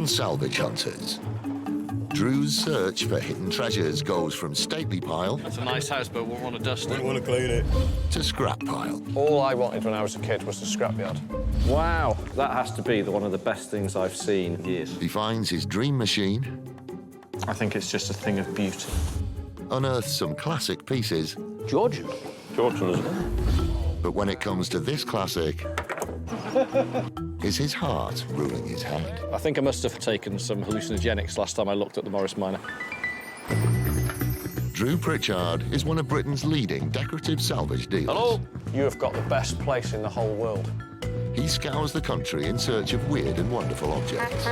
modern salvage hunters. Drew's search for hidden treasures goes from stately pile... That's a nice house, but we want to dust it. We want to clean it. ...to scrap pile. All I wanted when I was a kid was the scrapyard. Wow, that has to be one of the best things I've seen in years. He finds his dream machine. I think it's just a thing of beauty. Unearths some classic pieces. Georgian, isn't it? But when it comes to this classic, is his heart ruling his head? I think I must have taken some hallucinogenics last time I looked at the Morris Minor. Drew Pritchard is one of Britain's leading decorative salvage dealers. Hello? You have got the best place in the whole world. He scours the country in search of weird and wonderful objects.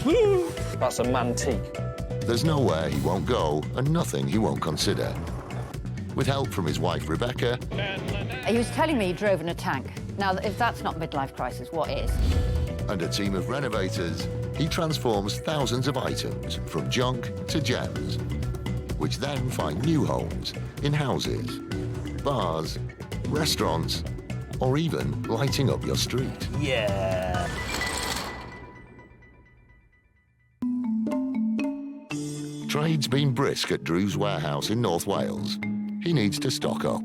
Woo! That's a mantique. There's nowhere he won't go and nothing he won't consider. With help from his wife, Rebecca... He was telling me he drove in a tank. Now, if that's not midlife crisis, what is? And a team of renovators, he transforms thousands of items from junk to gems, which then find new homes in houses, bars, restaurants, or even lighting up your street. Yeah. Trade's been brisk at Drew's warehouse in North Wales. He needs to stock up.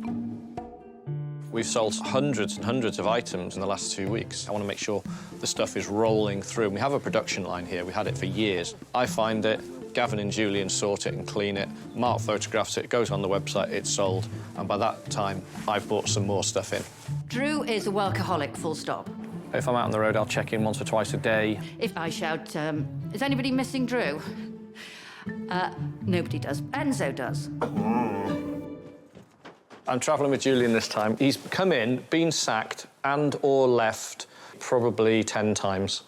We've sold hundreds and hundreds of items in the last 2 weeks. I want to make sure the stuff is rolling through. We have a production line here. We had it for years. I find it, Gavin and Julian sort it and clean it. Mark photographs it, goes on the website, it's sold. And by that time, I've bought some more stuff in. Drew is a workaholic, full stop. If I'm out on the road, I'll check in once or twice a day. If I shout, is anybody missing Drew? Nobody does. Enzo does. I'm travelling with Julian this time. He's come in, been sacked and or left probably 10 times.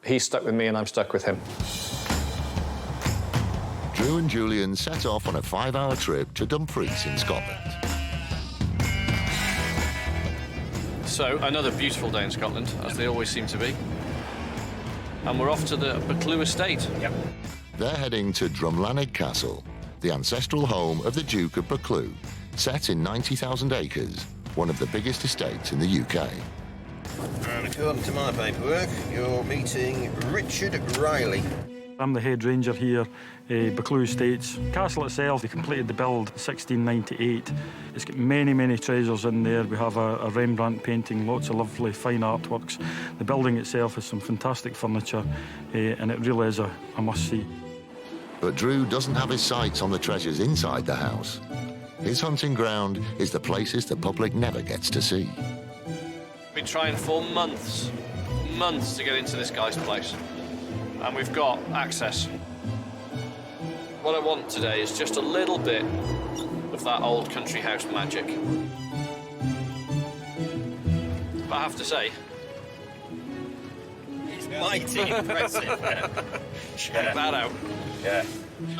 He's stuck with me and I'm stuck with him. Drew and Julian set off on a 5-hour trip to Dumfries in Scotland. So, another beautiful day in Scotland, as they always seem to be. And we're off to the Buccleuch estate. Yep. They're heading to Drumlanrig Castle, the ancestral home of the Duke of Buccleuch, set in 90,000 acres, one of the biggest estates in the UK. And according to my paperwork, you're meeting Richard Riley. I'm the head ranger here, Buccleuch Estates. Castle itself, they completed the build in 1698. It's got many, many treasures in there. We have a Rembrandt painting, lots of lovely fine artworks. The building itself has some fantastic furniture, and it really is a must-see. But Drew doesn't have his sights on the treasures inside the house. His hunting ground is the places the public never gets to see. Been trying for months to get into this guy's place. And we've got access. What I want today is just a little bit of that old country house magic. But I have to say, It's mighty impressive. check that out. Yeah.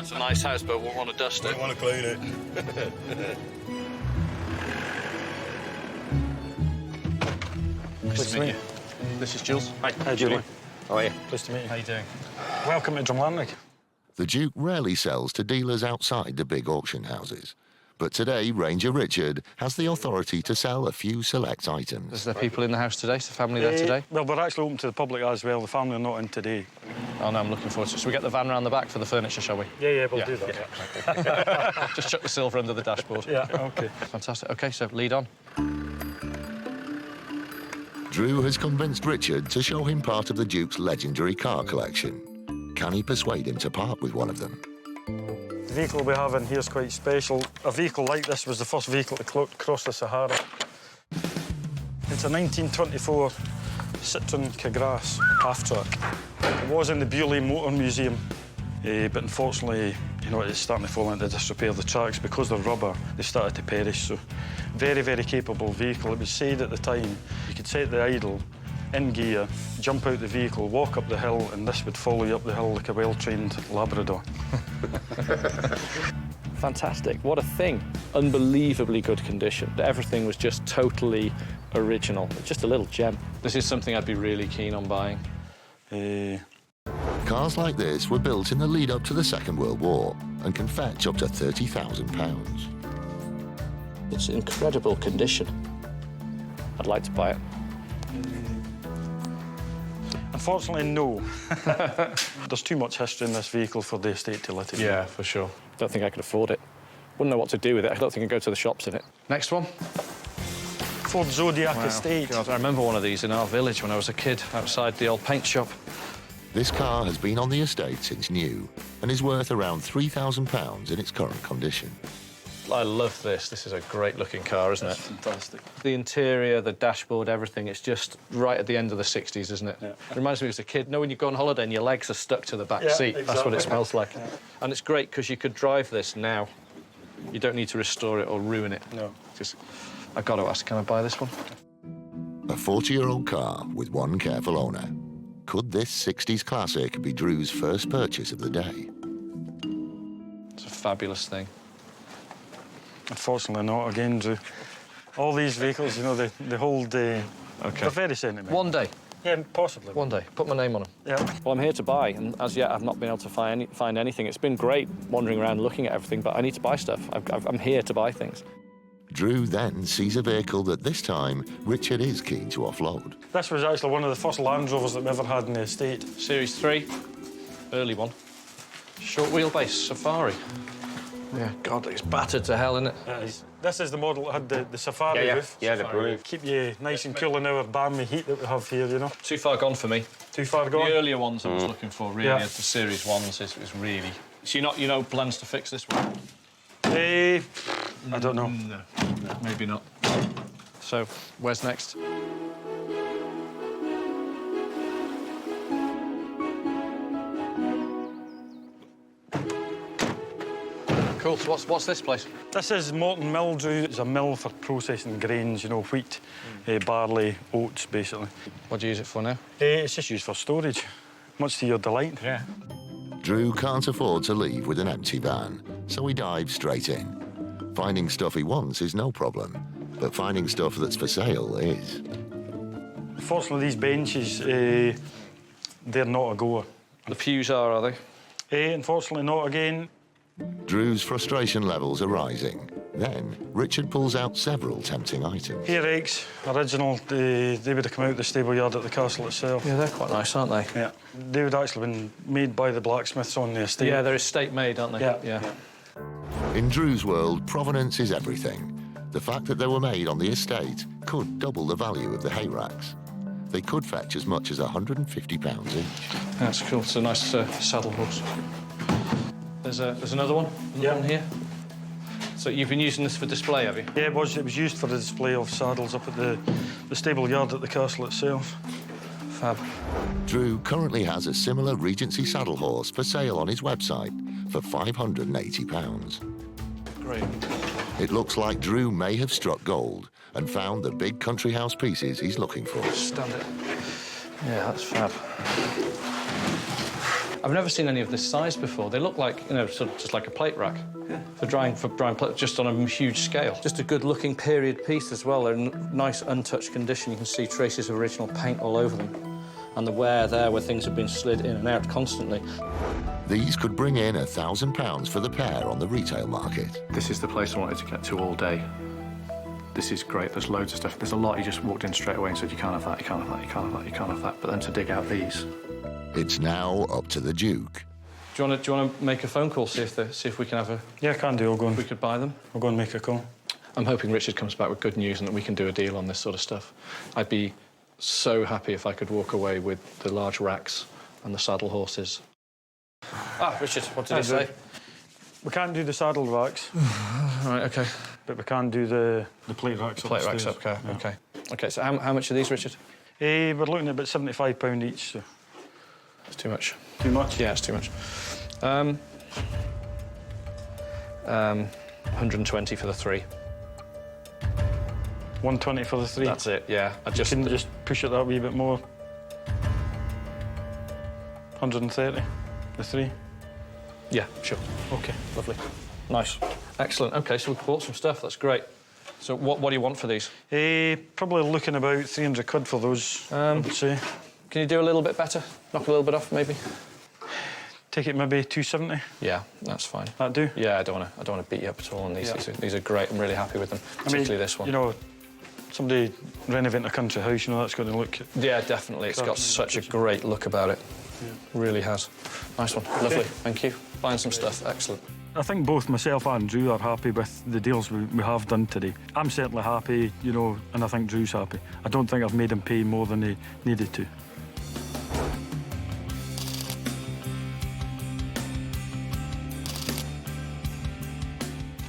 It's a nice house, but we want to dust We it. want to clean it. Pleased to meet you. This is Jules. Hi, Julie. How are you? Pleased to meet you. How you doing? Welcome to Drumlanrig. The Duke rarely sells to dealers outside the big auction houses. But today, Ranger Richard has the authority to sell a few select items. Is there people in the house today? Is the family there today? Well, we're actually open to the public as well. The family are not in today. Oh, no, I'm looking forward to it. Shall we get the van around the back for the furniture, shall we? Yeah, we'll do that. Just chuck the silver under the dashboard. Yeah, OK. Fantastic. OK, so lead on. Drew has convinced Richard to show him part of the Duke's legendary car collection. Can he persuade him to part with one of them? The vehicle we have in here is quite special. A vehicle like this was the first vehicle to cross the Sahara. It's a 1924 Citroën Cagras half-track. It was in the Bewley Motor Museum, but unfortunately, you know, it's starting to fall into disrepair. The tracks, because they're rubber, they started to perish. So, very, very capable vehicle. It was said at the time you could set the idle in gear, jump out the vehicle, walk up the hill, and this would follow you up the hill like a well-trained Labrador. Fantastic. What a thing. Unbelievably good condition. Everything was just totally original. Just a little gem. This is something I'd be really keen on buying. Cars like this were built in the lead-up to the Second World War and can fetch up to £30,000. It's incredible condition. I'd like to buy it. Unfortunately, no. There's too much history in this vehicle for the estate to let it go. Yeah, for sure. Don't think I could afford it. Wouldn't know what to do with it. I don't think I'd go to the shops in it. Next one. Ford Zodiac Estate. God, I remember one of these in our village when I was a kid, outside the old paint shop. This car has been on the estate since new and is worth around £3,000 in its current condition. I love this. This is a great-looking car, isn't it? Fantastic. The interior, the dashboard, everything, it's just right at the end of the 60s, isn't it? Yeah. It reminds me as a kid, you know when you go on holiday and your legs are stuck to the back Yeah, seat? That's what it exactly. smells like. Yeah. And it's great because you could drive this now. You don't need to restore it or ruin it. No. Just, I've got to ask, can I buy this one? A 40-year-old car with one careful owner. Could this 60s classic be Drew's first purchase of the day? It's a fabulous thing. Unfortunately not, again, Drew. All these vehicles, you know, they hold... They're very sentimental. One day. Yeah, possibly. One day. Put my name on them. Yeah. Well, I'm here to buy, and as yet I've not been able to find anything. It's been great wandering around looking at everything, but I need to buy stuff. I'm here to buy things. Drew then sees a vehicle that this time Richard is keen to offload. This was actually one of the first Land Rovers that we ever had in the estate. Series 3, early one. Short wheelbase Safari. Yeah, God, it's battered to hell, isn't it? This is the model that had the Safari roof. Yeah, the roof. Keep you nice and cool in our balmy heat that we have here, you know. Too far gone for me. Too far gone? The earlier ones I was looking for, really, Yeah. the Series 1s is really... So you know plans to fix this one? I don't know. No, maybe not. So, where's next? Cool, so what's this place? This is Morton Mill, Drew. It's a mill for processing grains, you know, wheat, barley, oats, basically. What do you use it for now? It's just used for storage, much to your delight. Yeah. Drew can't afford to leave with an empty van, so he dives straight in. Finding stuff he wants is no problem, but finding stuff that's for sale is. Fortunately, these benches, they're not a goer. The pews are they? Unfortunately not again. Drew's frustration levels are rising. Then, Richard pulls out several tempting items. Here, eggs, original, they would have come out the stable yard at the castle itself. Yeah, they're quite nice, aren't they? Yeah. They would actually been made by the blacksmiths on the estate. Yeah, they're estate made, aren't they? Yeah. In Drew's world, provenance is everything. The fact that they were made on the estate could double the value of the hay racks. They could fetch as much as £150 each. That's cool. It's a nice saddle horse. There's another one. Another one here. So you've been using this for display, have you? Yeah, it was used for the display of saddles up at the stable yard at the castle itself. Fab. Drew currently has a similar Regency saddle horse for sale on his website for £580. Great. It looks like Drew may have struck gold and found the big country house pieces he's looking for. Stand it. Yeah, that's fab. I've never seen any of this size before. They look like, you know, sort of just like a plate rack. Yeah. For drying plate, just on a huge scale. Just a good-looking period piece as well. They're in nice, untouched condition. You can see traces of original paint all over them. And the wear there where things have been slid in and out constantly. These could bring in £1,000 for the pair on the retail market. This is the place I wanted to get to all day. This is great. There's loads of stuff. There's a lot you just walked in straight away and said, you can't have that, you can't have that, you can't have that, you can't have that. But then to dig out these. It's now up to the Duke. Do you want to make a phone call, see if we can have a... Yeah, I can do. We could buy them. I'll go and make a call. I'm hoping Richard comes back with good news and that we can do a deal on this sort of stuff. I'd be so happy if I could walk away with the large racks and the saddle horses. Richard, what did he say? We can't do the saddle racks. Right, OK. But we can do the plate racks. Plate racks, OK. OK, so how much are these, Richard? We're looking at about £75 each, so... It's too much. Too much? Yeah, it's too much. 120 for the 3. 120 for the 3? That's it, yeah. You can just push it that wee bit more. 130, the 3? Yeah, sure. OK. Lovely. Nice. Excellent. OK, so we've bought some stuff. That's great. So what do you want for these? Probably looking about £300 for those, I would say. Can you do a little bit better? Knock a little bit off, maybe? Take it maybe 270. Yeah, that's fine. That do? Yeah, I don't want to beat you up at all on these. Yeah. These are great. I'm really happy with them, particularly this one. You know, Somebody renovating a country house, you know, that's going to look... Yeah, definitely. It's got such a great look about it. Yeah. Really has. Nice one. Lovely. Thank you. Buying some stuff. Excellent. I think both myself and Drew are happy with the deals we have done today. I'm certainly happy, you know, and I think Drew's happy. I don't think I've made him pay more than he needed to.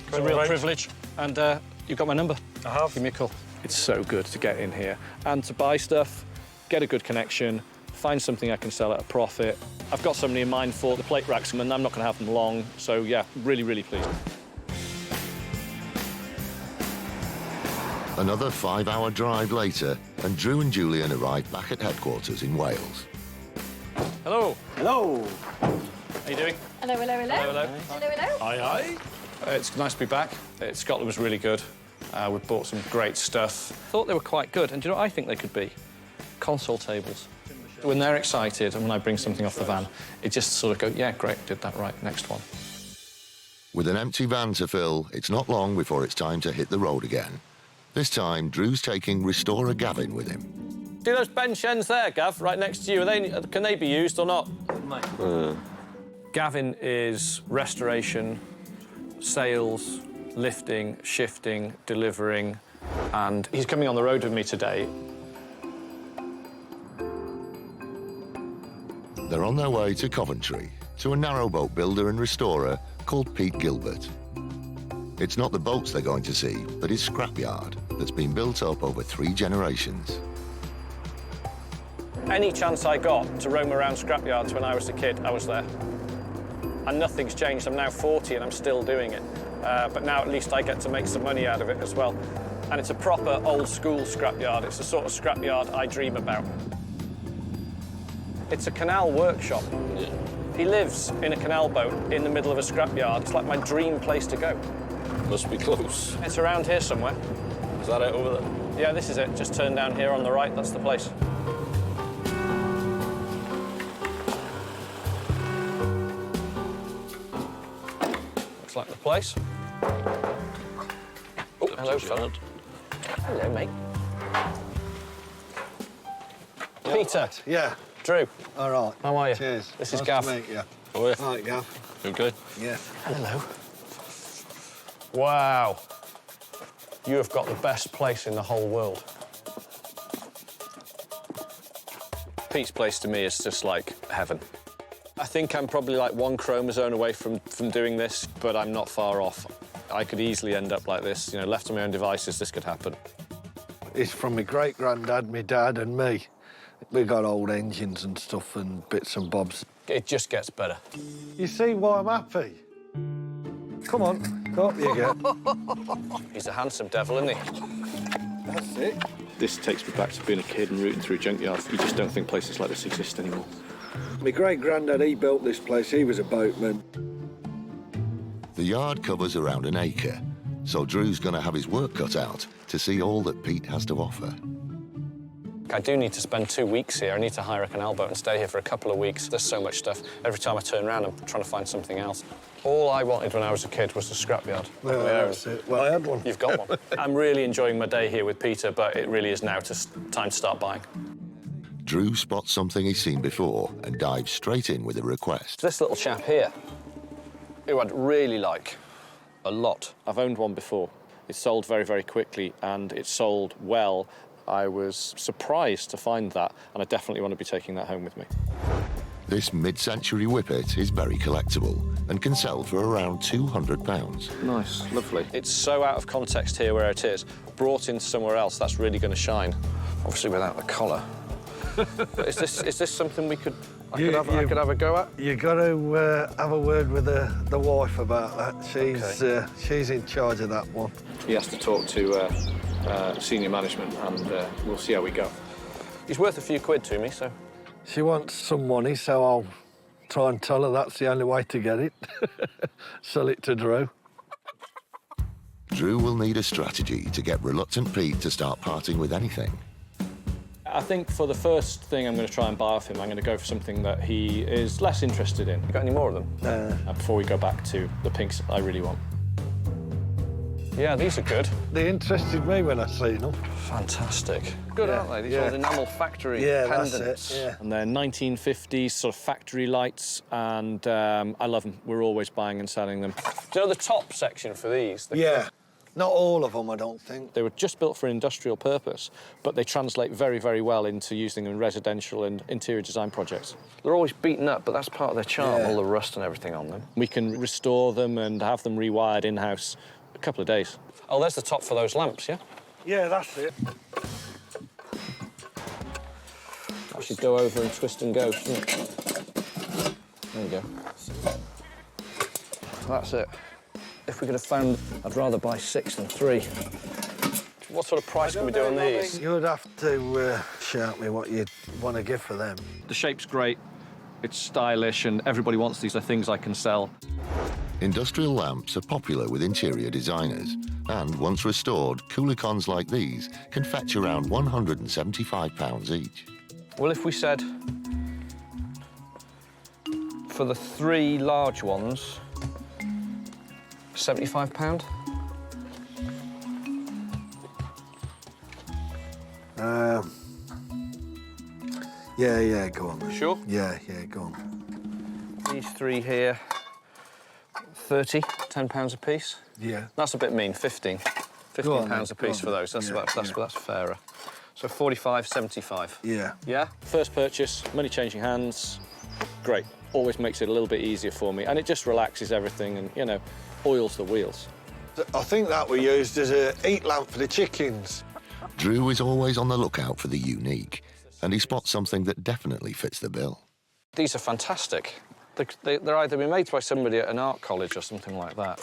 It's a real privilege, and you've got my number. I have. Give me a call. It's so good to get in here and to buy stuff, get a good connection, find something I can sell at a profit. I've got somebody in mind for the plate racks, and I'm not going to have them long, so yeah, really, really pleased. Another 5-hour drive later, and Drew and Julian arrive back at headquarters in Wales. Hello. Hello. How you doing? Hello, hello, hello. Hello, hello. Hello, hello. Aye, aye. It's nice to be back. Scotland was really good. We've bought some great stuff. Thought they were quite good, and do you know what I think they could be? Console tables. When they're excited and when I bring something off the van, it just sort of go, yeah, great, did that right, next one. With an empty van to fill, it's not long before it's time to hit the road again. This time, Drew's taking restorer Gavin with him. See those bench ends there, Gav, right next to you? Can they be used or not? Gavin is restoration, sales, lifting, shifting, delivering, and he's coming on the road with me today. They're on their way to Coventry, to a narrowboat builder and restorer called Pete Gilbert. It's not the boats they're going to see, but his scrapyard that's been built up over 3 generations. Any chance I got to roam around scrapyards when I was a kid, I was there. And nothing's changed. I'm now 40 and I'm still doing it. But now at least I get to make some money out of it as well. And it's a proper old-school scrapyard. It's the sort of scrapyard I dream about. It's a canal workshop. He lives in a canal boat in the middle of a scrapyard. It's like my dream place to go. Must be close. It's around here somewhere. Is that it over there? Yeah, this is it. Just turn down here on the right. That's the place. Looks like the place. Oh, hello, fella. Hello, mate. Peter. Yeah. Drew. All right. How are you? Cheers. This is Nice Gav. to meet you. How are you? All right, Gav. You good? Yeah. Hello. Wow. You have got the best place in the whole world. Pete's place to me is just like heaven. I think I'm probably like 1 chromosome away from doing this, but I'm not far off. I could easily end up like this. You know, left to my own devices, this could happen. It's from my great-granddad, my dad and me. We got old engines and stuff and bits and bobs. It just gets better. You see why I'm happy? Come on, go up you get. He's a handsome devil, isn't he? That's it. This takes me back to being a kid and rooting through junkyards. You just don't think places like this exist anymore. My great-granddad, he built this place. He was a boatman. The yard covers around an acre, so Drew's going to have his work cut out to see all that Pete has to offer. I do need to spend 2 weeks here. I need to hire a canal boat and stay here for a couple of weeks. There's so much stuff. Every time I turn around, I'm trying to find something else. All I wanted when I was a kid was a scrapyard. Well, that's it. Well, I had one. You've got one. I'm really enjoying my day here with Peter, but it really is now time to start buying. Drew spots something he's seen before and dives straight in with a request. This little chap here, who I'd really like a lot. I've owned one before. It sold very, very quickly, and it sold well. I was surprised to find that, and I definitely want to be taking that home with me. This mid-century whippet is very collectible and can sell for around £200. Nice, lovely. It's so out of context here where it is. Brought in somewhere else, that's really going to shine. Obviously without the collar. But is this something I could have a go at? You got to have a word with the wife about that. She's in charge of that one. He has to talk to senior management, and we'll see how we go. He's worth a few quid to me, so... She wants some money, so I'll try and tell her that's the only way to get it. Sell it to Drew. Drew will need a strategy to get reluctant Pete to start parting with anything. I think for the first thing I'm going to try and buy off him, I'm going to go for something that he is less interested in. You got any more of them? Before we go back to the pinks I really want. Yeah, these are good. They interested me when I seen them. Fantastic. Good, aren't they? These yeah. old enamel factory Yeah, pendants. that's it, yeah. And they're 1950s sort of factory lights, and I love them. We're always buying and selling them. Do you know the top section for these? Yeah. Not all of them, I don't think. They were just built for industrial purpose, but they translate very, very well into using them in residential and interior design projects. They're always beaten up, but that's part of their charm, all the rust and everything on them. We can restore them and have them rewired in-house a couple of days. Oh, there's the top for those lamps, yeah? Yeah, that's it. I should go over and twist and go, shouldn't it? There you go. That's it. If we could have found, I'd rather buy 6 than 3. What sort of price can we do on these? You'd have to shout me what you'd want to give for them. The shape's great, it's stylish, and everybody wants these. Are things I can sell. Industrial lamps are popular with interior designers, and once restored, Coolicons like these can fetch around £175 each. Well, if we said for the 3 large ones, £75? Yeah, go on then. Sure? Yeah, go on. These 3 here, 30, £10 a piece. Yeah. That's a bit mean, 15. £15 a piece for those. That's fairer. So 45, 75. Yeah. Yeah? First purchase, money changing hands, great. Always makes it a little bit easier for me, and it just relaxes everything and, you know, oils the wheels. I think that we used as a heat lamp for the chickens. Drew is always on the lookout for the unique, and he spots something that definitely fits the bill. These are fantastic. They're either been made by somebody at an art college or something like that.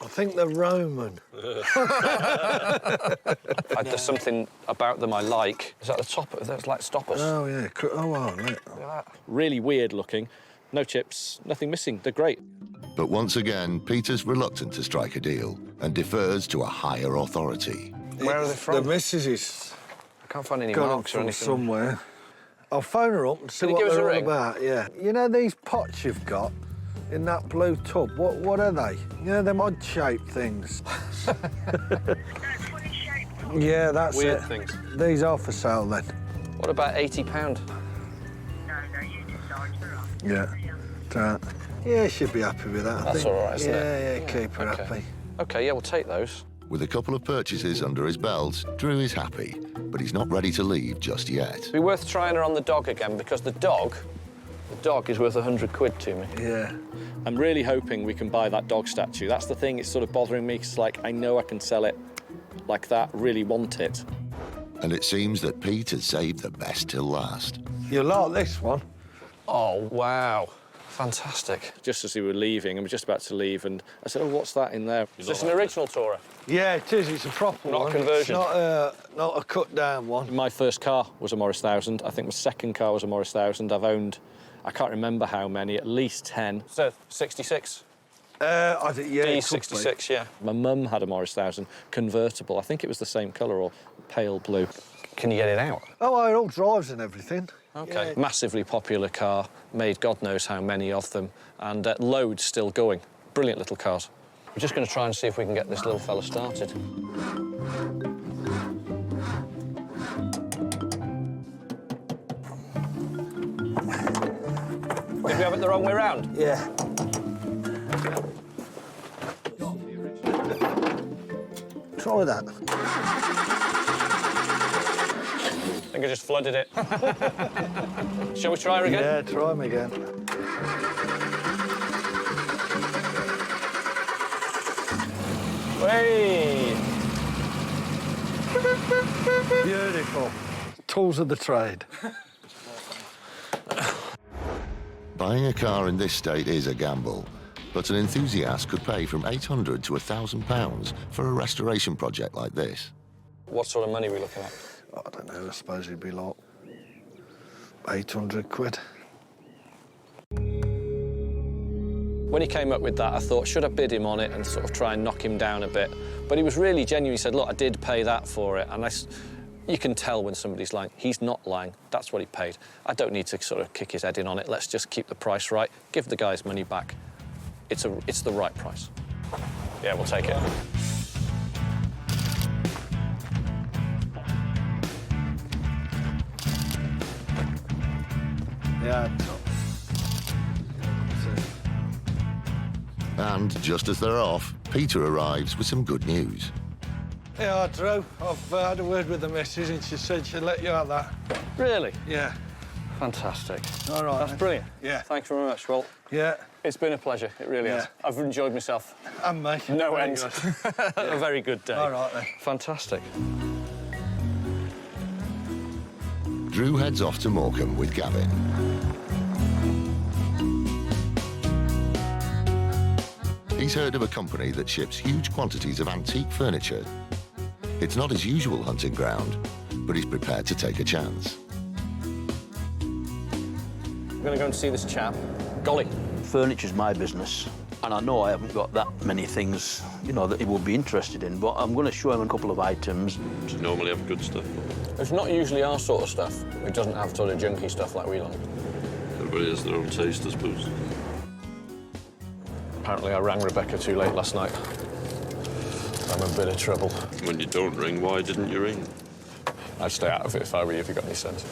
I think they're Roman. There's something about them I like. Is that the top? There's like stoppers. Oh, yeah. Oh, wow, look. Look at that. Really weird looking. No chips, nothing missing. They're great. But once again, Peter's reluctant to strike a deal and defers to a higher authority. Where are they from? The missus is I can't find any gone marks or from anything. somewhere. I'll phone her up and see Can you what give us a they're all ring? about, yeah. You know these pots you've got in that blue tub? What are they? You know, them odd-shaped things. Yeah, that's Weird it. things. These are for sale, then. What about £80? Yeah. Right. Yeah, she'd be happy with that, I That's think. all right, isn't it? Yeah, keep her okay. happy. OK, yeah, we'll take those. With a couple of purchases under his belt, Drew is happy, but he's not ready to leave just yet. It'd be worth trying her on the dog again, because the dog is worth 100 quid to me. Yeah. I'm really hoping we can buy that dog statue. That's the thing, it's sort of bothering me, because, like, I know I can sell it like that, really want it. And it seems that Pete has saved the best till last. You like this one? Oh, wow. Fantastic. Just as we were leaving, and we're just about to leave, and I said, oh, what's that in there? Is this an original Tourer? Yeah, it is. It's a proper Not a one. conversion. It's not a cut-down one. My first car was a Morris 1000. I think my second car was a Morris 1000. I've owned, I can't remember how many, at least 10. So, 66? I think, yeah, it could be. D66, yeah. My mum had a Morris 1000 convertible. I think it was the same colour, or pale blue. Can you get it out? Oh, it all drives and everything. OK. Yeah. Massively popular car, made God knows how many of them, and loads still going. Brilliant little cars. We're just going to try and see if we can get this little fella started. Did we have it the wrong way round? Yeah. Try that. I think I just flooded it. Shall we try her again? Yeah, try them again. Hey! Beautiful. Tools of the trade. Buying a car in this state is a gamble, but an enthusiast could pay from £800 to £1,000 for a restoration project like this. What sort of money are we looking at? I don't know, I suppose it'd be like 800 quid. When he came up with that, I thought, should I bid him on it and sort of try and knock him down a bit? But he was really genuine. He said, look, I did pay that for it. And you can tell when somebody's lying. He's not lying. That's what he paid. I don't need to sort of kick his head in on it. Let's just keep the price right, give the guys money back. it's the right price. Yeah, we'll take it. Yeah. And just as they're off, Peter arrives with some good news. Yeah, Drew, I've had a word with the missus and she said she'd let you have that. Really? Yeah. Fantastic. All right. That's brilliant. Yeah. Thank you very much, Walt. Yeah. It's been a pleasure, it really has. I've enjoyed myself. And me. No Very end. good. A very good day. All right, then. Fantastic. Drew heads off to Morecambe with Gavin. He's heard of a company that ships huge quantities of antique furniture. It's not his usual hunting ground, but he's prepared to take a chance. I'm going to go and see this chap. Golly. Furniture's my business, and I know I haven't got that many things, you know, that he would be interested in, but I'm going to show him a couple of items. Do you normally have good stuff? It's not usually our sort of stuff. It doesn't have sort of junky stuff like we like. Everybody has their own taste, I suppose. Apparently I rang Rebecca too late last night. I'm in a bit of trouble. When you don't ring, why didn't you ring? I'd stay out of it if I were you, if you got any sense.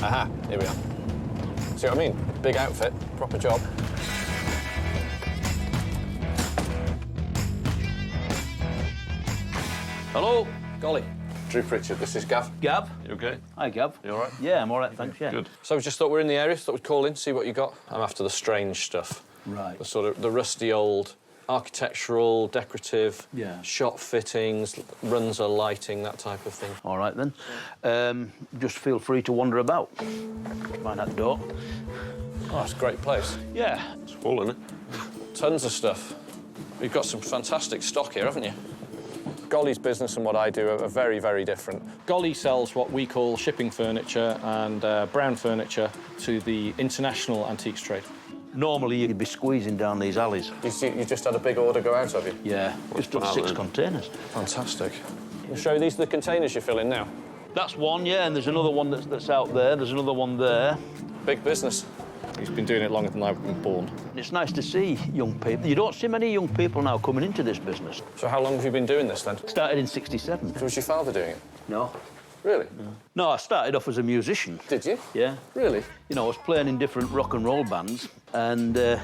Aha, here we are. See what I mean? Big outfit, proper job. Hello? Golly. Drew Pritchard, this is Gav. Gav? You OK? Hi, Gav. You all right? Yeah, I'm all right, thanks, yeah. Good. So we just thought we're in the area, thought we'd call in, see what you got. I'm after the strange stuff. Right. The sort of the rusty old architectural, decorative, Yeah. shop fittings, Runza lighting, that type of thing. All right, then. Just feel free to wander about. Find that door. Oh, it's a great place. Yeah. It's full, isn't it? Tons of stuff. You've got some fantastic stock here, haven't you? Golly's business and what I do are very, very different. Golly sells what we call shipping furniture and brown furniture to the international antiques trade. Normally, you'd be squeezing down these alleys. You just had a big order go out, have you? Yeah, just took 6 containers. Fantastic. I'll show you, these are the containers you're filling now. That's one, yeah, and there's another one that's out there. There's another one there. Big business. He's been doing it longer than I've been born. It's nice to see young people. You don't see many young people now coming into this business. So how long have you been doing this, then? Started in '67. So was your father doing it? No. Really? No, I started off as a musician. Did you? Yeah. Really? You know, I was playing in different rock and roll bands and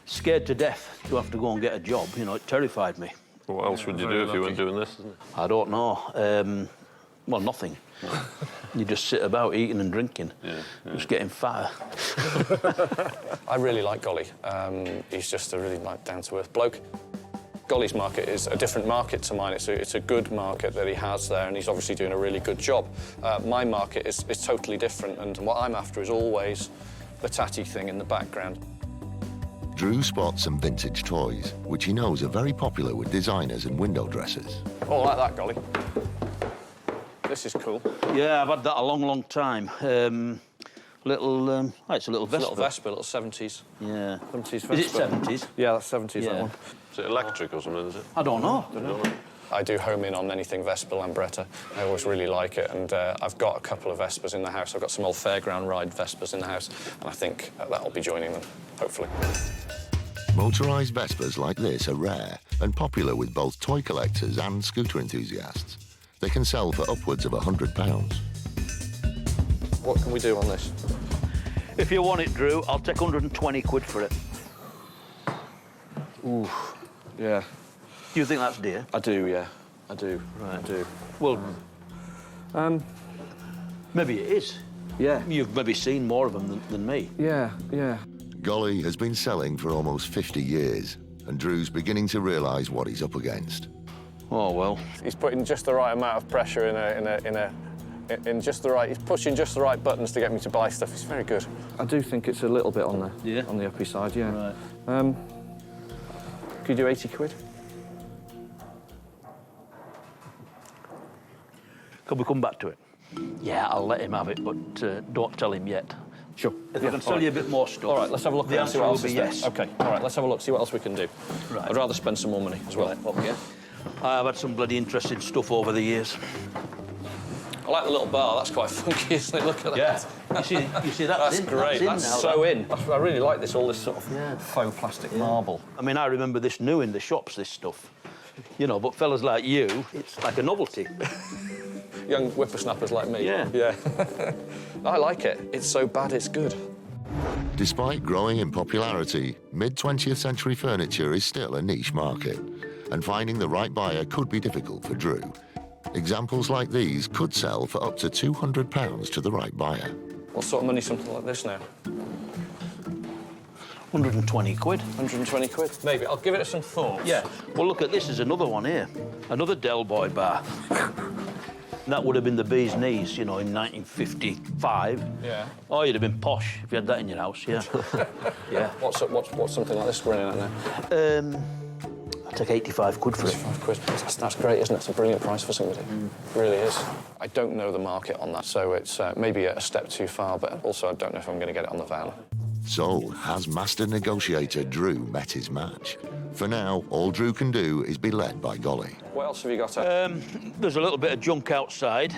scared to death to have to go and get a job. You know, it terrified me. Well, what else would you do if you weren't doing this, isn't it? I don't know. Well, nothing. You just sit about eating and drinking, just getting fatter. I really like Golly. He's just a really down-to-earth bloke. Golly's market is a different market to mine. It's a good market that he has there, and he's obviously doing a really good job. My market is totally different, and what I'm after is always the tatty thing in the background. Drew spots some vintage toys, which he knows are very popular with designers and window dressers. Oh, I like that, Golly. This is cool. Yeah, I've had that a long, long time. It's a little Vespa. It's a little Vespa, little 70s. Yeah. 70s Vespa. Is it 70s? Yeah, that's 70s, Yeah. that one. Is it electric or something, is it? I don't know. I do home in on anything Vespa Lambretta. I always really like it, and I've got a couple of Vespas in the house. I've got some old fairground ride Vespas in the house, and I think that'll be joining them, hopefully. Motorised Vespas like this are rare and popular with both toy collectors and scooter enthusiasts. They can sell for upwards of £100. What can we do on this? If you want it, Drew, I'll take 120 quid for it. Ooh, yeah. Do you think that's dear? I do, yeah. I do. Right. I do. Well, maybe it is. Yeah. You've maybe seen more of them than me. Yeah, yeah. Golly has been selling for almost 50 years, and Drew's beginning to realise what he's up against. Oh, well. He's putting just the right amount of pressure in just the right. He's pushing just the right buttons to get me to buy stuff. It's very good. I do think it's a little bit on the uppy side, yeah. Right. Could you do 80 quid? Can we come back to it? Yeah, I'll let him have it, but don't tell him yet. Sure. If I can sell you a bit more stuff. All right, let's have a look The around, see answer what will else be is there. yes. OK, all right, let's have a look, see what else we can do. Right. I'd rather spend some more money as well. Right, okay. I've had some bloody interesting stuff over the years. I like the little bar, that's quite funky, isn't it? Look at that. Yeah. You see That's in. great. That's now, so that. in. I really like this, all this sort of faux plastic marble. I mean, I remember this new in the shops, this stuff. You know, but fellas like you, it's like a novelty. Young whippersnappers like me. Yeah. Yeah. I like it. It's so bad, it's good. Despite growing in popularity, mid-20th century furniture is still a niche market, and finding the right buyer could be difficult for Drew. Examples like these could sell for up to £200 to the right buyer. What sort of money something like this now? 120 quid. 120 quid? Maybe. I'll give it some thought. Yeah. Well, look at this. There's another one here. Another Del Boy bar. That would have been the bee's knees, you know, in 1955. Yeah. Oh, you'd have been posh if you had that in your house, yeah. Yeah. What's something like this running at now? I'll take 85 quid for it. 85 quid. That's great, isn't it? It's a brilliant price for somebody. It really is. I don't know the market on that, so it's maybe a step too far, but also I don't know if I'm going to get it on the van. So, has master negotiator Drew met his match? For now, all Drew can do is be led by Golly. What else have you got? There's a little bit of junk outside.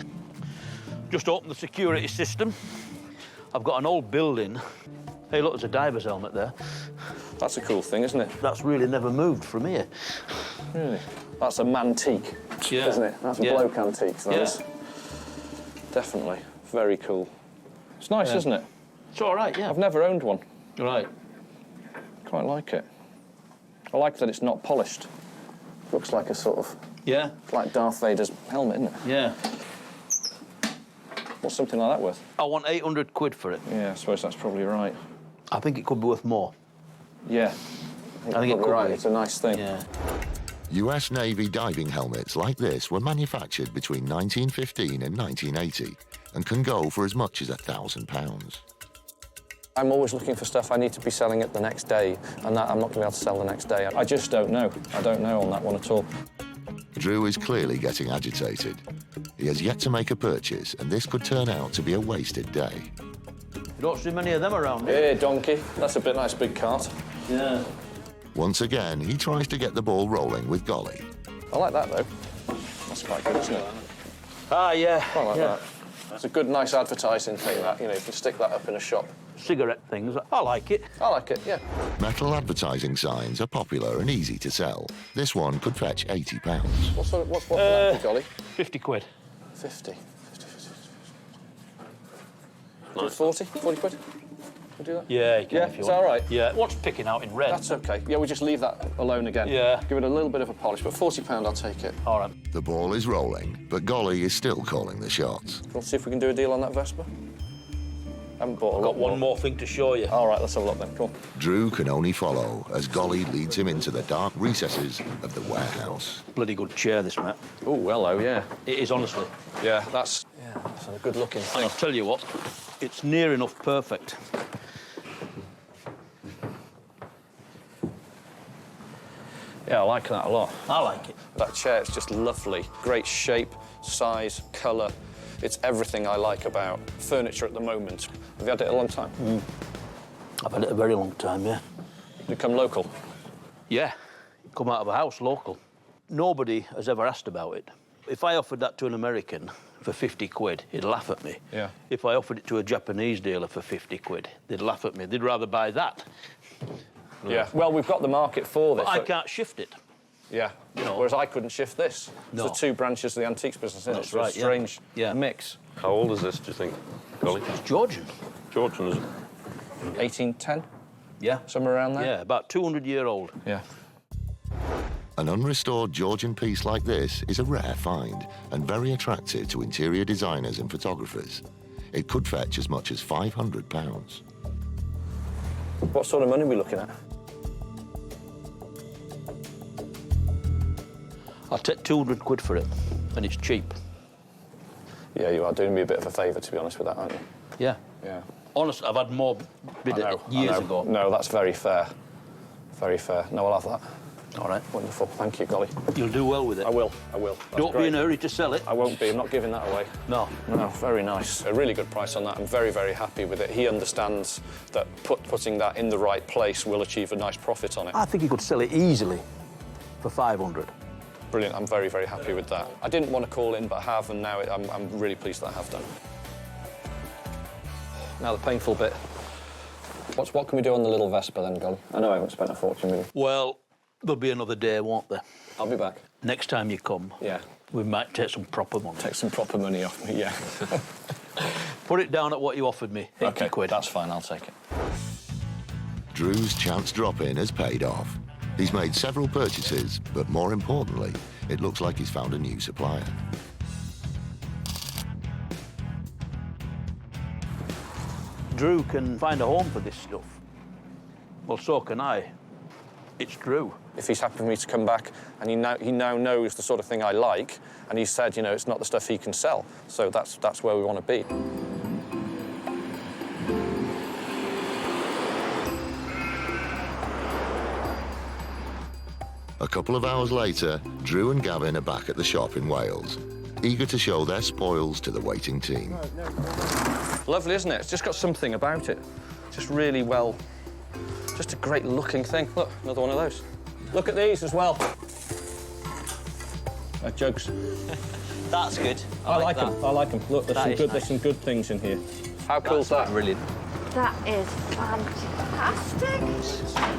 Just open the security system. I've got an old building. Hey, look, there's a diver's helmet there. That's a cool thing, isn't it? That's really never moved from here. Really? That's a mantique, Yeah. isn't it? That's a bloke antique, that is. Definitely. Very cool. It's nice, isn't it? It's all right, yeah. I've never owned one. Right. Quite like it. I like that it's not polished. Looks like a sort of... Yeah. like Darth Vader's helmet, isn't it? Yeah. What's something like that worth? I want 800 quid for it. Yeah, I suppose that's probably right. I think it could be worth more. Yeah. I think it could right. be. It's a nice thing. Yeah. US Navy diving helmets like this were manufactured between 1915 and 1980 and can go for as much as £1,000. I'm always looking for stuff I need to be selling it the next day, and that I'm not going to be able to sell the next day. I just don't know. I don't know on that one at all. Drew is clearly getting agitated. He has yet to make a purchase, and this could turn out to be a wasted day. You don't see many of them around here. Hey, donkey. That's a nice big cart. Yeah. Once again, he tries to get the ball rolling with Golly. I like that, though. That's quite good, isn't it? Ah, yeah. I like that. It's a good, nice advertising thing, that. You know, you can stick that up in a shop. Cigarette things. I like it. I like it, yeah. Metal advertising signs are popular and easy to sell. This one could fetch £80. What's that, Golly? 50 quid. 50. 40? 40 quid? We'll do that? Yeah, you can Yeah, if you is want. that all right? Yeah. What's picking out in red? That's OK. Yeah, we just leave that alone again. Yeah. Give it a little bit of a polish, but £40, I'll take it. All right. The ball is rolling, but Golly is still calling the shots. We'll see if we can do a deal on that Vespa. I haven't bought a lot Got one more thing to show you. All right, let's have a look then. Cool. Drew can only follow as Golly leads him into the dark recesses of the warehouse. Bloody good chair, this, Matt. Oh, hello, yeah. It is, honestly. Yeah, that's a good-looking And thing. I'll tell you what, it's near enough perfect. Yeah, I like that a lot. I like it. That chair is just lovely. Great shape, size, colour. It's everything I like about furniture at the moment. Have you had it a long time? I've had it a very long time, yeah. You come local? Yeah. Come out of a house, local. Nobody has ever asked about it. If I offered that to an American for 50 quid, he'd laugh at me. Yeah. If I offered it to a Japanese dealer for 50 quid, they'd laugh at me. They'd rather buy that. Yeah. Well, we've got the market for this. But I can't shift it. Yeah. You know. Whereas I couldn't shift this. No. It's the two branches of the antiques business, isn't That's it? It's right, a yeah. strange Yeah. mix. How old is this, do you think, Golly? It's Georgian. Georgian, is it? 1810, Yeah. somewhere around there? Yeah, about 200-year-old. Yeah. An unrestored Georgian piece like this is a rare find and very attractive to interior designers and photographers. It could fetch as much as £500. What sort of money are we looking at? I'll take 200 quid for it, and it's cheap. Yeah, you are doing me a bit of a favour, to be honest with that, aren't you? Yeah. Yeah. Honestly, I've had more bid I know, years I know. ago. No, that's very fair. Very fair. No, I'll have that. All right. Wonderful. Thank you, Golly. You'll do well with it. I will. I will. That's Don't be great. in a hurry to sell it. I won't be. I'm not giving that away. No. No, very nice. A really good price on that. I'm very, very happy with it. He understands that putting that in the right place will achieve a nice profit on it. I think you could sell it easily for 500. Brilliant. I'm very, very happy with that. I didn't want to call in, but I have, and now I'm really pleased that I have done. Now the painful bit. What can we do on the little Vespa then, Gon? I know I haven't spent a fortune with you. Well, there'll be another day, won't there? I'll be back. Next time you come, Yeah. we might take some proper money. Take some proper money off me, yeah. Put it down at what you offered me, 80 OK, quid. that's fine, I'll take it. Drew's chance drop-in has paid off. He's made several purchases, but more importantly, it looks like he's found a new supplier. Drew can find a home for this stuff. Well, so can I. It's Drew. If he's happy for me to come back, and he now knows the sort of thing I like, and he said, you know, it's not the stuff he can sell. So that's where we want to be. A couple of hours later, Drew and Gavin are back at the shop in Wales, eager to show their spoils to the waiting team. Lovely, isn't it? It's just got something about it. Just really well, just a great looking thing. Look, another one of those. Look at these as well. Jugs. That's good. I like that. them. I like them. Look, there's some good things in here. How cool is that? Brilliant. That is fantastic.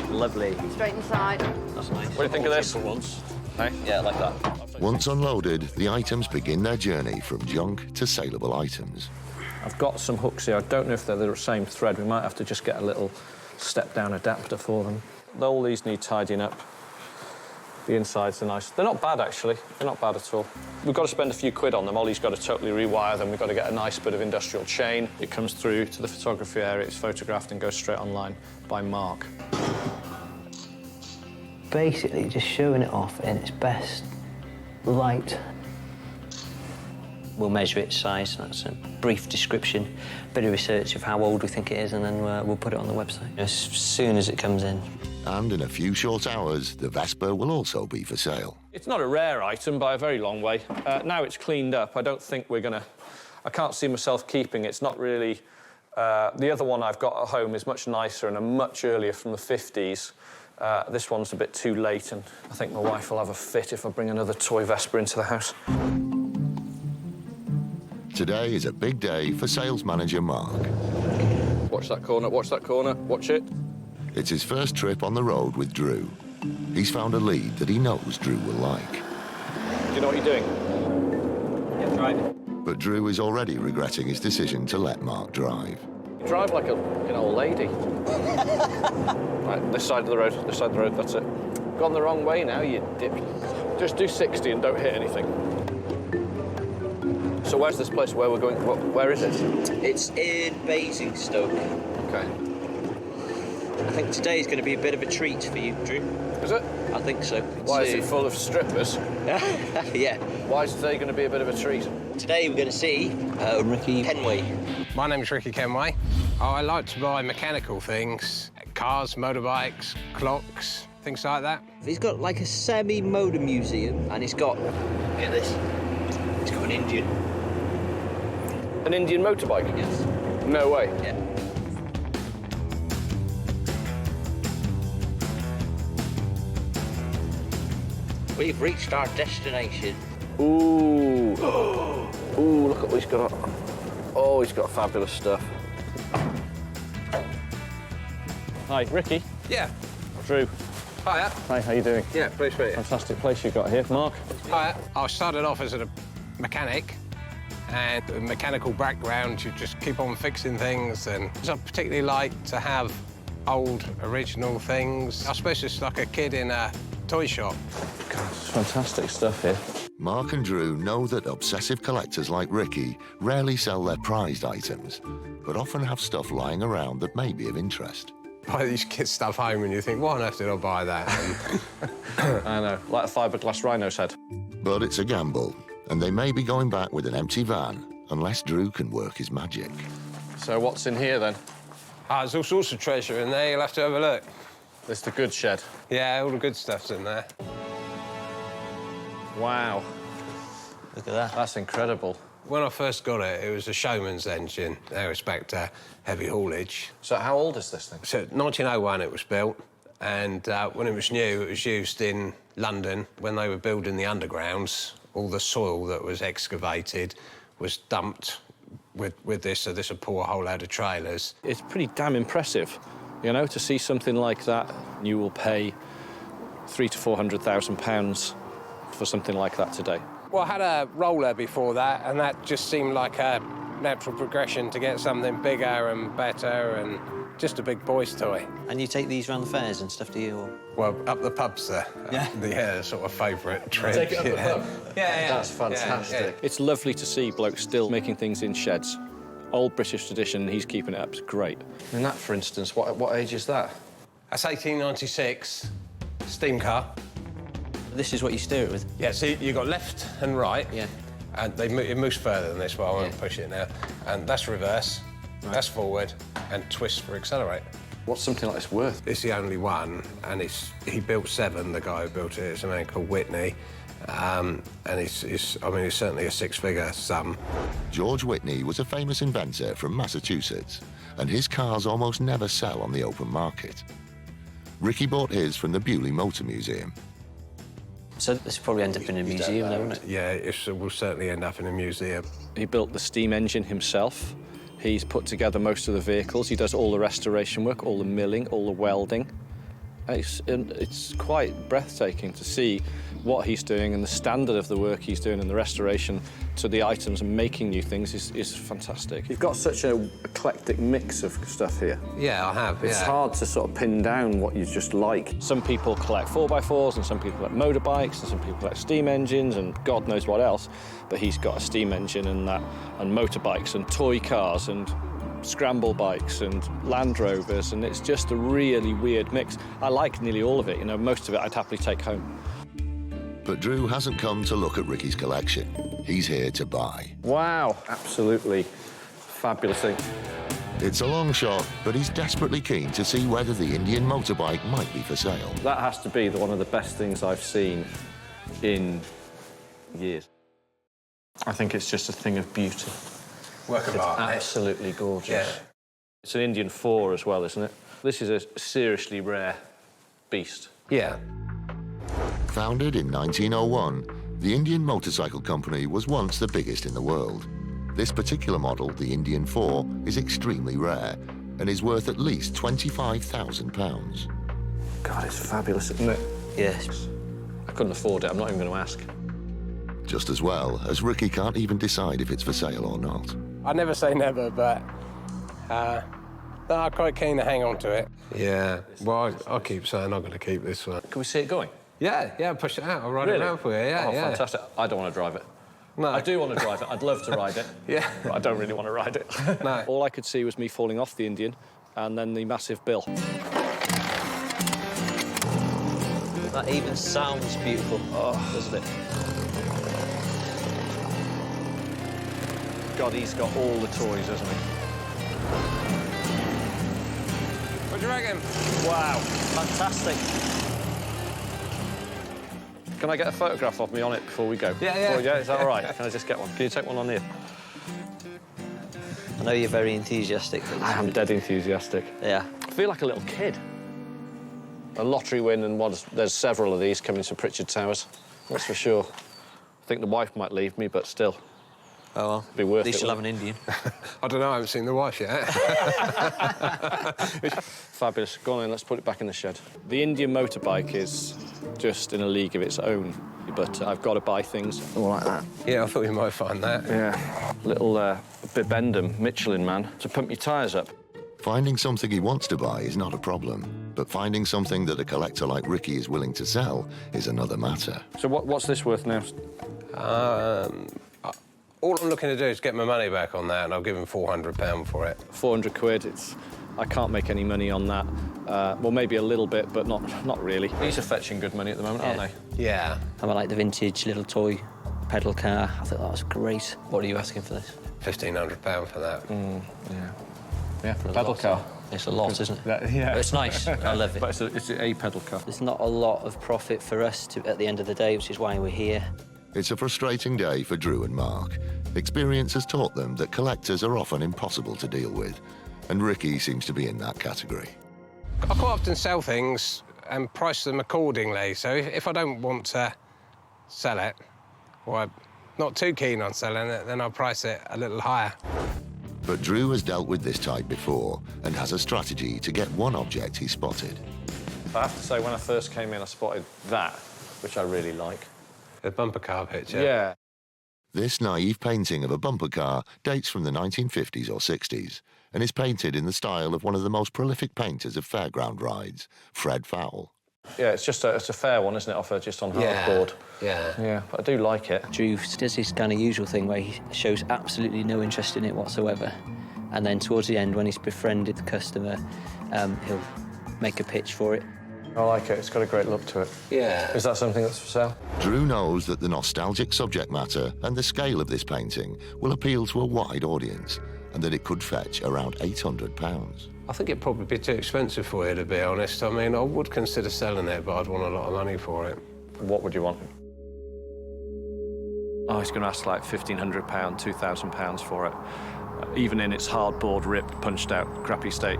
Lovely. Straight inside. That's nice. What do you think of this? Once. Hey? Yeah, I like that. Once unloaded, the items begin their journey from junk to saleable items. I've got some hooks here. I don't know if they're the same thread. We might have to just get a little step-down adapter for them. All these need tidying up. The insides are nice. They're not bad, actually. They're not bad at all. We've got to spend a few quid on them. Ollie's got to totally rewire them. We've got to get a nice bit of industrial chain. It comes through to the photography area. It's photographed and goes straight online by Mark. Basically, just showing it off in its best light. We'll measure its size. That's a brief description, bit of research of how old we think it is, and then we'll put it on the website as soon as it comes in. And in a few short hours, the Vespa will also be for sale. It's not a rare item by a very long way. Now it's cleaned up, I don't think we're going to... I can't see myself keeping it. It's not really... the other one I've got at home is much nicer and a much earlier from the 50s. This one's a bit too late, and I think my wife will have a fit if I bring another toy Vespa into the house. Today is a big day for sales manager Mark. Watch that corner, watch that corner, watch it. It's his first trip on the road with Drew. He's found a lead that he knows Drew will like. Do you know what you're doing? Yeah, driving. But Drew is already regretting his decision to let Mark drive. You drive like an old lady. Right, this side of the road, that's it. Gone the wrong way now, you dip. Just do 60 and don't hit anything. So where's this place where we're going? Where is it? It's in Basingstoke. Okay. I think today is going to be a bit of a treat for you, Drew. Is it? I think so. Why is it full of strippers? Yeah. Why is today going to be a bit of a treat? Today we're going to see Ricky Kenway. My name's Ricky Kenway. I like to buy mechanical things, cars, motorbikes, clocks, things like that. He's got like a semi-motor museum, and he's got, look at this, he's got an Indian. An Indian motorbike? Yes. No way. Yeah. We've reached our destination. Ooh. Ooh, look at what he's got. Oh, he's got fabulous stuff. Hi, Ricky. Yeah. Drew. Hiya. Hi, how you doing? Yeah, pleased to meet you. Fantastic place you've got here. Mark. Hiya. I started off as a mechanic, and a mechanical background, you just keep on fixing things, and I particularly like to have old, original things. I suppose it's like a kid in a toy shop. God, it's fantastic stuff here. Mark and Drew know that obsessive collectors like Ricky rarely sell their prized items, but often have stuff lying around that may be of interest. Buy these kids stuff home and you think, why on earth did I buy that? I know, like a fiberglass rhino's head. But it's a gamble, and they may be going back with an empty van unless Drew can work his magic. So what's in here, then? There's all sorts of treasure in there. You'll have to have a look. This is the good shed. Yeah, all the good stuff's in there. Wow. Look at that. That's incredible. When I first got it, it was a showman's engine. They respect heavy haulage. So how old is this thing? So 1901 it was built, and when it was new, it was used in London. When they were building the undergrounds, all the soil that was excavated was dumped with this, so this will pull a whole load of trailers. It's pretty damn impressive, you know, to see something like that. You will pay £300,000 to £400,000 for something like that today. Well, I had a roller before that, and that just seemed like a natural progression to get something bigger and better, and just a big boy's toy. And you take these around the fairs and stuff, do you? Or? Well, up the pub's the sort of favourite trip. Take it up the pub? Yeah. That's fantastic. It's lovely to see blokes still making things in sheds. Old British tradition, he's keeping it up. It's great. And that, for instance, what age is that? That's 1896, steam car. This is what you steer it with? Yeah, so you've got left and right. Yeah. And it moves further than this, but I won't push it now. And that's reverse, that's forward, and twist for accelerate. What's something like this worth? It's the only one, and he built 7, the guy who built it. It's a man called Whitney. And it's certainly a 6-figure sum. George Whitney was a famous inventor from Massachusetts, and his cars almost never sell on the open market. Ricky bought his from the Bewley Motor Museum. So this will probably end up in a museum, though, won't it? Yeah, it will certainly end up in a museum. He built the steam engine himself. He's put together most of the vehicles. He does all the restoration work, all the milling, all the welding. It's quite breathtaking to see what he's doing, and the standard of the work he's doing and the restoration to the items and making new things is fantastic. You've got such an eclectic mix of stuff here. Yeah, I have, It's hard to sort of pin down what you just like. Some people collect 4x4s, and some people collect motorbikes, and some people collect steam engines, and God knows what else. But he's got a steam engine and motorbikes and toy cars and scramble bikes and Land Rovers, and it's just a really weird mix. I like nearly all of it, you know, most of it I'd happily take home. But Drew hasn't come to look at Ricky's collection. He's here to buy. Wow, absolutely fabulous thing. It's a long shot, but he's desperately keen to see whether the Indian motorbike might be for sale. That has to be one of the best things I've seen in years. I think it's just a thing of beauty. Work of art. Absolutely gorgeous. Yeah. It's an Indian 4 as well, isn't it? This is a seriously rare beast. Yeah. Founded in 1901, the Indian Motorcycle Company was once the biggest in the world. This particular model, the Indian 4, is extremely rare and is worth at least £25,000. God, it's fabulous, isn't it? Yes. I couldn't afford it. I'm not even going to ask. Just as well as Ricky can't even decide if it's for sale or not. I never say never, but I'm quite keen to hang on to it. Yeah, well, I'll keep saying I'm going to keep this one. Can we see it going? Yeah, push it out. I'll ride it around for you, yeah. Fantastic. I don't want to drive it. No. I do want to drive it. I'd love to ride it. Yeah. But I don't really want to ride it. No. All I could see was me falling off the Indian and then the massive bill. That even sounds beautiful, doesn't it? God, he's got all the toys, hasn't he? What do you reckon? Wow, fantastic. Can I get a photograph of me on it before we go? Yeah. Oh, yeah, is that all right? Can I just get one? Can you take one on here? I know you're very enthusiastic. I am dead enthusiastic. Yeah. I feel like a little kid. A lottery win, and there's several of these coming to Pritchard Towers. That's for sure. I think the wife might leave me, but still. Oh, well. Be worth At least it, you'll have an Indian. I don't know, I haven't seen the wife yet. Fabulous. Go on then, let's put it back in the shed. The Indian motorbike is just in a league of its own, but I've got to buy things all like that. Yeah, I thought you might find that. Yeah. Little Bibendum Michelin man to pump your tyres up. Finding something he wants to buy is not a problem, but finding something that a collector like Ricky is willing to sell is another matter. So what's this worth now? All I'm looking to do is get my money back on that, and I'll give him £400 for it. 400 quid. I can't make any money on that. Well, maybe a little bit, but not really. These are fetching good money at the moment, aren't they? Yeah. I like the vintage little toy pedal car. I thought that was great. What are you asking for this? £1,500 for that. Yeah, for a pedal car. It's a lot, isn't it? Yeah. But it's nice. I love it. But it's a pedal car. There's not a lot of profit for us at the end of the day, which is why we're here. It's a frustrating day for Drew and Mark. Experience has taught them that collectors are often impossible to deal with, and Ricky seems to be in that category. I quite often sell things and price them accordingly, so if I don't want to sell it, or I'm not too keen on selling it, then I'll price it a little higher. But Drew has dealt with this type before and has a strategy to get one object he spotted. I have to say, when I first came in, I spotted that, which I really like. The bumper car picture? Yeah. This naive painting of a bumper car dates from the 1950s or 60s and is painted in the style of one of the most prolific painters of fairground rides, Fred Fowle. Yeah, it's a fair one, isn't it, offer just on hardboard? Yeah. Yeah, but I do like it. Drew does this kind of usual thing where he shows absolutely no interest in it whatsoever. And then towards the end, when he's befriended the customer, he'll make a pitch for it. I like it. It's got a great look to it. Yeah. Is that something that's for sale? Drew knows that the nostalgic subject matter and the scale of this painting will appeal to a wide audience and that it could fetch around £800. I think it'd probably be too expensive for you, to be honest. I mean, I would consider selling it, but I'd want a lot of money for it. What would you want? Oh, he's going to ask like £1,500, £2,000 for it, even in its hardboard, ripped, punched out, crappy state.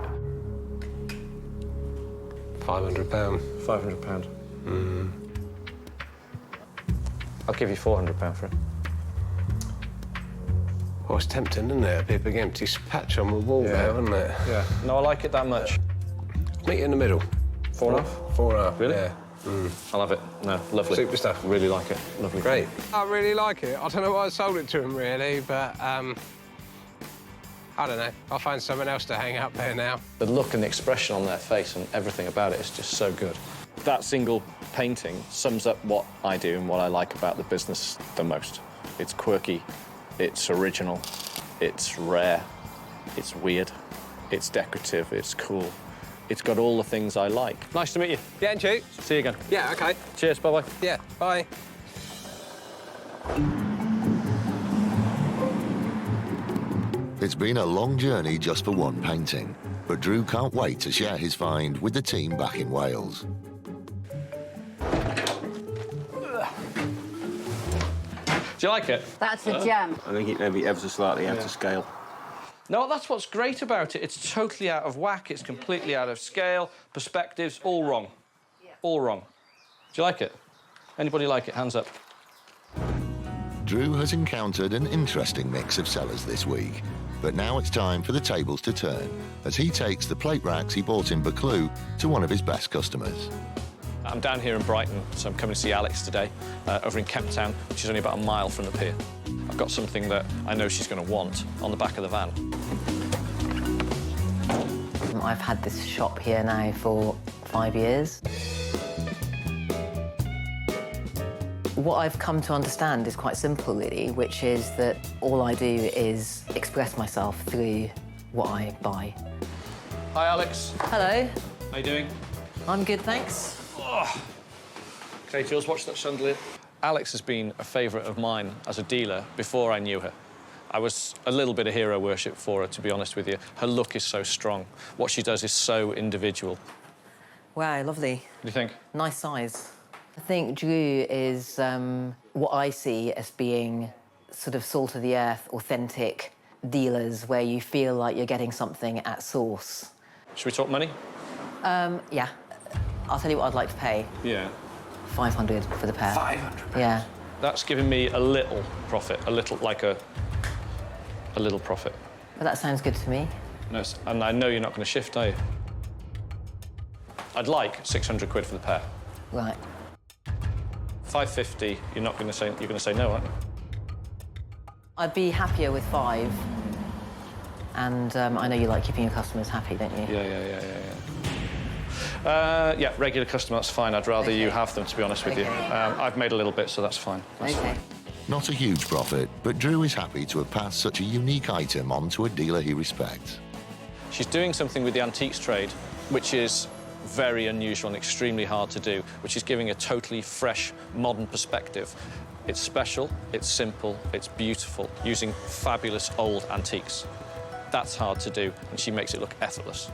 £500. £500. Mm. I'll give you £400 for it. Well, it's tempting, isn't it? It'd be a big empty patch on the wall there, wouldn't it? Yeah. No, I like it that much. Meet in the middle. 4.5? 4.5. Really? Yeah. Mm. I'll have it. No, lovely. Super stuff. Really like it. Lovely. Great. I really like it. I don't know why I sold it to him, really, but, I don't know. I'll find someone else to hang up there now. The look and the expression on their face and everything about it is just so good. That single painting sums up what I do and what I like about the business the most. It's quirky, it's original, it's rare, it's weird, it's decorative, it's cool. It's got all the things I like. Nice to meet you. Yeah, and you? See you again. Yeah, OK. Cheers, bye-bye. Yeah, bye. It's been a long journey just for one painting, but Drew can't wait to share his find with the team back in Wales. Do you like it? That's a gem. I think it may be ever so slightly out of scale. No, that's what's great about it. It's totally out of whack. It's completely out of scale. Perspectives, all wrong. Yeah. All wrong. Do you like it? Anybody like it? Hands up. Drew has encountered an interesting mix of sellers this week, but now it's time for the tables to turn as he takes the plate racks he bought in Buccleuch to one of his best customers. I'm down here in Brighton, so I'm coming to see Alex today, over in Kemp Town, which is only about a mile from the pier. I've got something that I know she's going to want on the back of the van. I've had this shop here now for 5 years. What I've come to understand is quite simple, really, which is that all I do is express myself through what I buy. Hi, Alex. Hello. How you doing? I'm good, thanks. Oh. OK, Jules, watch that chandelier. Alex has been a favourite of mine as a dealer before I knew her. I was a little bit of hero worship for her, to be honest with you. Her look is so strong. What she does is so individual. Wow, lovely. What do you think? Nice size. I think Drew is what I see as being sort of salt-of-the-earth, authentic dealers where you feel like you're getting something at source. Should we talk money? Yeah. I'll tell you what I'd like to pay. Yeah. 500 for the pair. 500? Yeah. That's giving me a little profit, a little, like a little profit. But that sounds good to me. No, and I know you're not going to shift, are you? I'd like 600 quid for the pair. Right. 550, you're not going to say, you're going to say no, aren't you? I'd be happier with 5. And I know you like keeping your customers happy, don't you? Yeah, regular customer, that's fine. I'd rather you have them, to be honest with you. I've made a little bit, so that's fine. That's fine. Not a huge profit, but Drew is happy to have passed such a unique item on to a dealer he respects. She's doing something with the antiques trade, which is very unusual and extremely hard to do, which is giving a totally fresh, modern perspective. It's special, it's simple, it's beautiful, using fabulous old antiques. That's hard to do, and she makes it look effortless.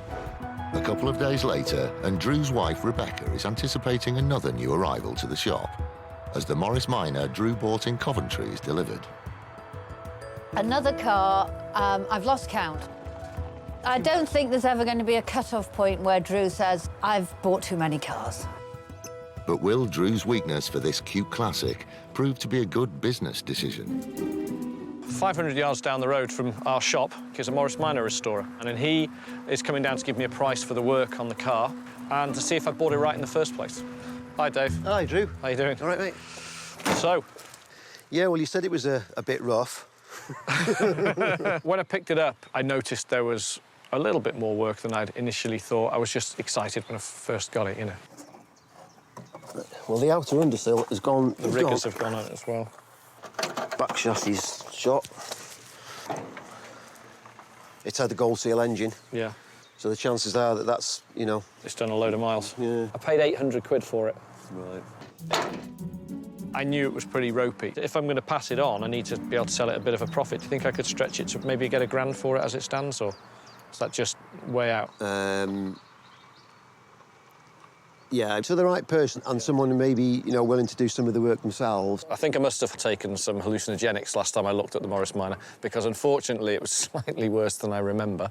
A couple of days later, and Drew's wife, Rebecca, is anticipating another new arrival to the shop, as the Morris Minor Drew bought in Coventry is delivered. Another car, I've lost count. I don't think there's ever going to be a cut-off point where Drew says, I've bought too many cars. But will Drew's weakness for this cute classic prove to be a good business decision? 500 yards down the road from our shop is a Morris Minor restorer, and then he is coming down to give me a price for the work on the car and to see if I bought it right in the first place. Hi, Dave. Hi, Drew. How you doing? All right, mate. So? Yeah, well, you said it was a bit rough. When I picked it up, I noticed there was a little bit more work than I'd initially thought. I was just excited when I first got it, you know. Well, the outer undersill has gone... The riggers have gone on it as well. Back chassis shot. It's had the gold seal engine. Yeah. So the chances are that that's, you know... It's done a load of miles. Yeah. I paid 800 quid for it. Right. I knew it was pretty ropey. If I'm going to pass it on, I need to be able to sell it a bit of a profit. Do you think I could stretch it to maybe get £1,000 for it as it stands, or is that just way out? Yeah, to the right person and someone who may be, you know, willing to do some of the work themselves. I think I must have taken some hallucinogenics last time I looked at the Morris Minor, because unfortunately it was slightly worse than I remember.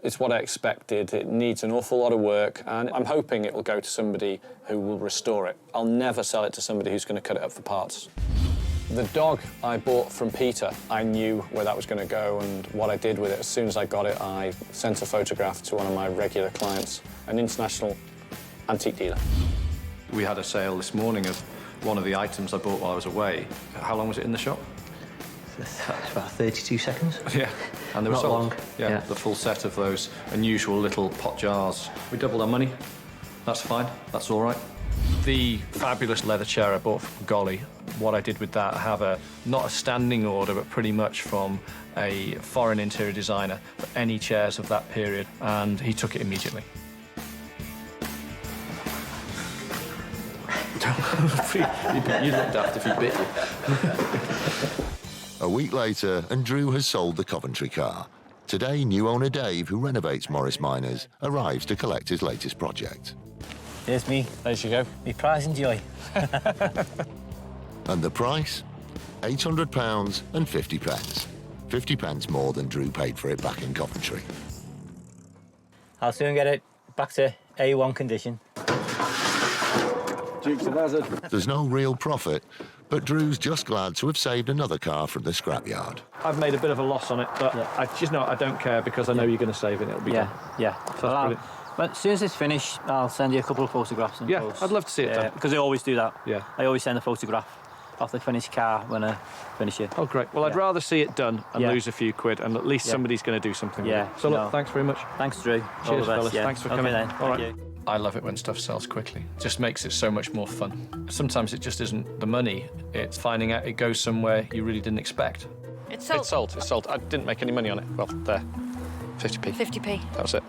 It's what I expected. It needs an awful lot of work, and I'm hoping it will go to somebody who will restore it. I'll never sell it to somebody who's going to cut it up for parts. The dog I bought from Peter, I knew where that was going to go and what I did with it. As soon as I got it, I sent a photograph to one of my regular clients, an international antique dealer. We had a sale this morning of one of the items I bought while I was away. How long was it in the shop? About 32 seconds. Yeah, and they were Not sold. long. Yeah, the full set of those unusual little pot jars. We doubled our money. That's fine. That's all right. The fabulous leather chair I bought from Golly, what I did with that, I have not a standing order, but pretty much from a foreign interior designer for any chairs of that period, and he took it immediately. You'd look daft if he bit you. A week later, and Drew has sold the Coventry car. Today, new owner Dave, who renovates Morris Minors, arrives to collect his latest project. Here's me. There you go. Me prize and joy. And the price? £800 and 50 pence. 50 pence more than Drew paid for it back in Coventry. I'll soon get it back to A1 condition. Dukes of Hazzard. There's no real profit, but Drew's just glad to have saved another car from the scrapyard. I've made a bit of a loss on it, but I don't care because I know you're going to save it. It'll be done. Yeah. So But as soon as it's finished, I'll send you a couple of photographs. And post. I'd love to see it done. Because I always do that. Yeah. I always send a photograph of the finished car when I finish it. Oh, great. Well, I'd rather see it done and lose a few quid, and at least somebody's going to do something with it. So, look, thanks very much. Thanks, Drew. Cheers, all the best. fellas. Yeah. Thanks for coming. Then. All right. Thank you. I love it when stuff sells quickly. It just makes it so much more fun. Sometimes it just isn't the money. It's finding out it goes somewhere you really didn't expect. It's sold. It's sold. It's sold. I didn't make any money on it. Well, there. 50p. 50p. That was it.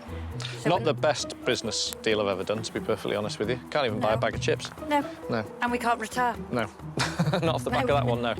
So Not the best business deal I've ever done, to be perfectly honest with you. Can't even buy a bag of chips. No. No. And we can't retire. No. Not off the back of that one, no.